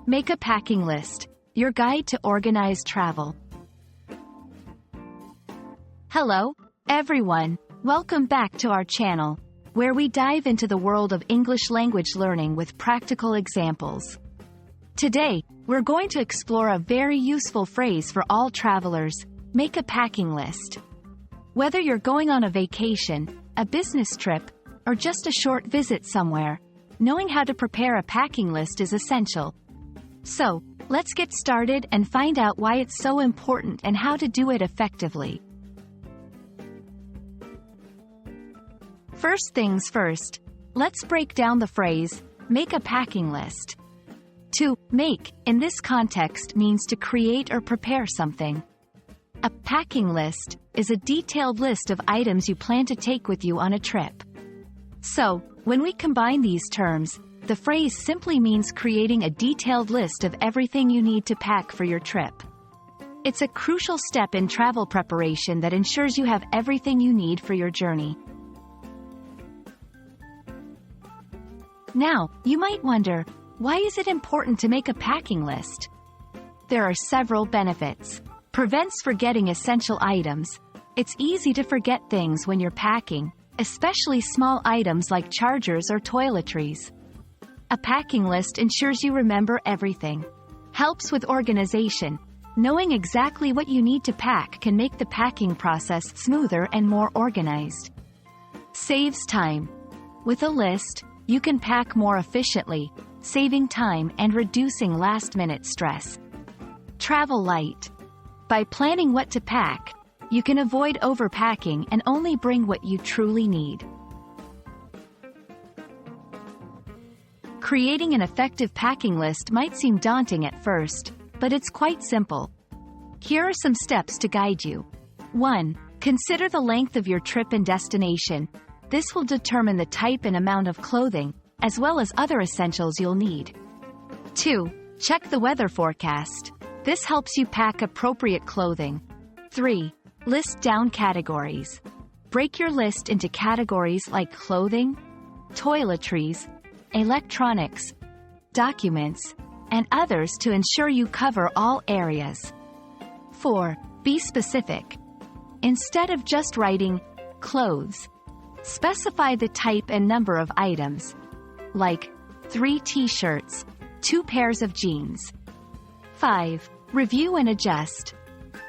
Make a packing list, your guide to organized travel. Hello, everyone. Welcome back to our channel, where we dive into the world of English language learning with practical examples. Today, we're going to explore a very useful phrase for all travelers: make a packing list. Whether you're going on a vacation, a business trip, or just a short visit somewhere, knowing how to prepare a packing list is essential. So, let's get started and find out why it's so important and how to do it effectively. First things first, let's break down the phrase, make a packing list. To make, in this context, means to create or prepare something. A packing list is a detailed list of items you plan to take with you on a trip. So, when we combine these terms, the phrase simply means creating a detailed list of everything you need to pack for your trip. It's a crucial step in travel preparation that ensures you have everything you need for your journey. Now, you might wonder, why is it important to make a packing list? There are several benefits. Prevents forgetting essential items. It's easy to forget things when you're packing, especially small items like chargers or toiletries. A packing list ensures you remember everything. Helps with organization. Knowing exactly what you need to pack can make the packing process smoother and more organized. Saves time. With a list, you can pack more efficiently, saving time and reducing last-minute stress. Travel light. By planning what to pack, you can avoid overpacking and only bring what you truly need. Creating an effective packing list might seem daunting at first, but it's quite simple. Here are some steps to guide you. 1. Consider the length of your trip and destination. This will determine the type and amount of clothing, as well as other essentials you'll need. 2. Check the weather forecast. This helps you pack appropriate clothing. 3. List down categories. Break your list into categories like clothing, toiletries, electronics, documents, and others to ensure you cover all areas. 4. Be specific. Instead of just writing clothes, specify the type and number of items, like 3 t-shirts, 2 pairs of jeans. 5. Review and adjust.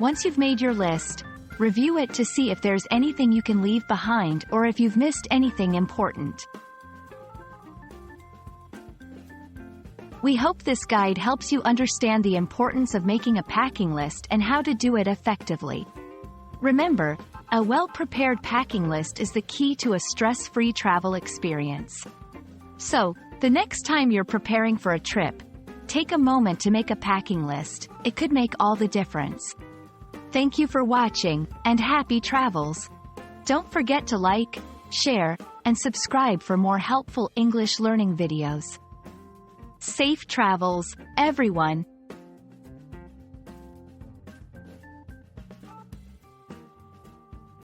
Once you've made your list, review it to see if there's anything you can leave behind or if you've missed anything important. We hope this guide helps you understand the importance of making a packing list and how to do it effectively. Remember, a well-prepared packing list is the key to a stress-free travel experience. So, the next time you're preparing for a trip, take a moment to make a packing list. It could make all the difference. Thank you for watching, and happy travels! Don't forget to like, share, and subscribe for more helpful English learning videos. Safe travels, everyone!